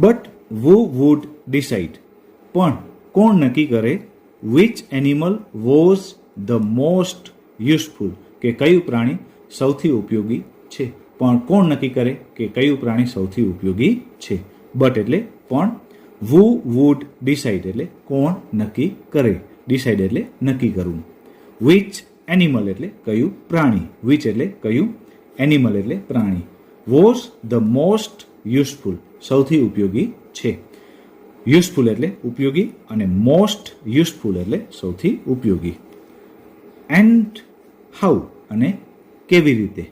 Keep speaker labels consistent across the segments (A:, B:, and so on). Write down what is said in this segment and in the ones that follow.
A: But who would decide? પણ કોણ નક્કી કરે? which animal was the most useful? કે કયું પ્રાણી સૌથી ઉપયોગી છે? પણ કોણ નક્કી કરે કે કયું પ્રાણી સૌથી ઉપયોગી છે? બટ એટલે પણ, who would decide એટલે કોણ નક્કી કરે, decide એટલે નક્કી કરવું. which animal એટલે કયું પ્રાણી, which એટલે કયું, animal એટલે પ્રાણી, was the most useful સૌથી ઉપયોગી છે. યુઝફુલ એટલે ઉપયોગી અને મોસ્ટ યુઝફુલ એટલે સૌથી ઉપયોગી. એન્ડ હાઉ અને કેવી રીતે.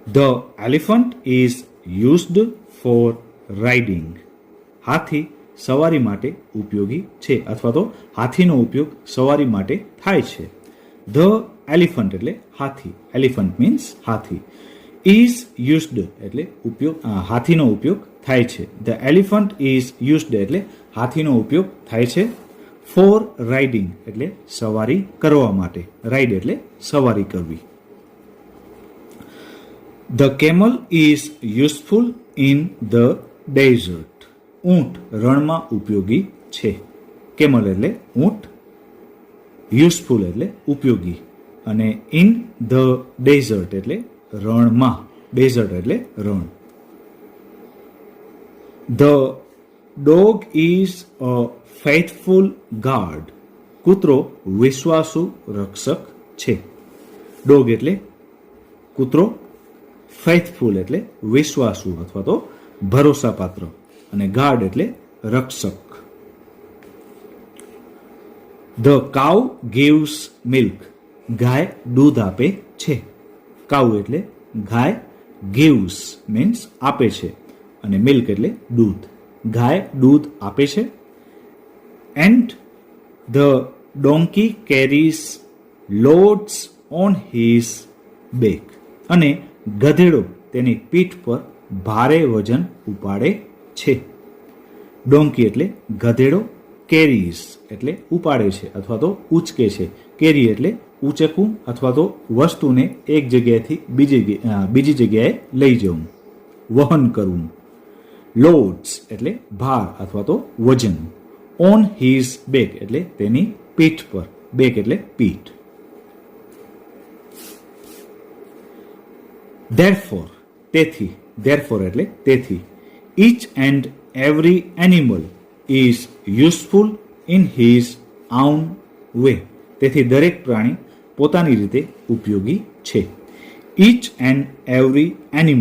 A: The elephant is used for riding. હાથી સવારી માટે ઉપયોગી છે અથવા તો હાથીનો ઉપયોગ સવારી માટે થાય છે. ધ એલિફન્ટ એટલે હાથી, એલિફન્ટ મીન્સ હાથી. ઇઝ યુઝડ એટલે ઉપયોગ, હાથીનો ઉપયોગ થાય છે. ધ એલિફન્ટ ઇઝ યુઝડ એટલે હાથીનો ઉપયોગ થાય છે. ફોર રાઇડિંગ એટલે સવારી કરવા માટે, રાઇડ એટલે સવારી કરવી. The camel is useful in the desert. ઊંટ રણમાં ઉપયોગી છે. કેમલ એટલે ઊંટ, યુઝફુલ એટલે ઉપયોગી, અને ઇન ધ ડેઝર્ટ એટલે રણમાં, ડેઝર્ટ એટલે રણ. The dog is a faithful guard. કૂતરો વિશ્વાસુ રક્ષક છે. ડોગ એટલે કૂતરો, ફેથફુલ એટલે વિશ્વાસુ અથવા તો ભરોસાપાત્ર, અને ગાર્ડ એટલે રક્ષક. The cow gives milk. ગાય દૂધ આપે છે. કાઉ એટલે ગાય, ગિવ્સ મીન્સ આપે છે, અને મિલ્ક એટલે દૂધ. ગાય દૂધ આપે છે. And the donkey carries loads on his back. અને ગધેડો તેની પીઠ પર ભારે વજન ઉપાડે છે. ડોંકી એટલે ગધેડો, કેરીઝ એટલે ઉપાડે છે અથવા તો ઉચકે છે. કેરી એટલે ઉચકવું અથવા તો વસ્તુને એક જગ્યાએથી બીજી જગ્યાએ લઈ જવું, વહન કરવું. લોડ્સ એટલે ભાર અથવા તો વજન. ઓન હિઝ બેક એટલે તેની પીઠ પર, બેક એટલે પીઠ. ધેરફોર તેથી, ધેરફોર એટલે તેથી. Each and every animal is useful in his own way. તેથી દરેક પ્રાણી પોતાની રીતે ઉપયોગી છે. Each and every animal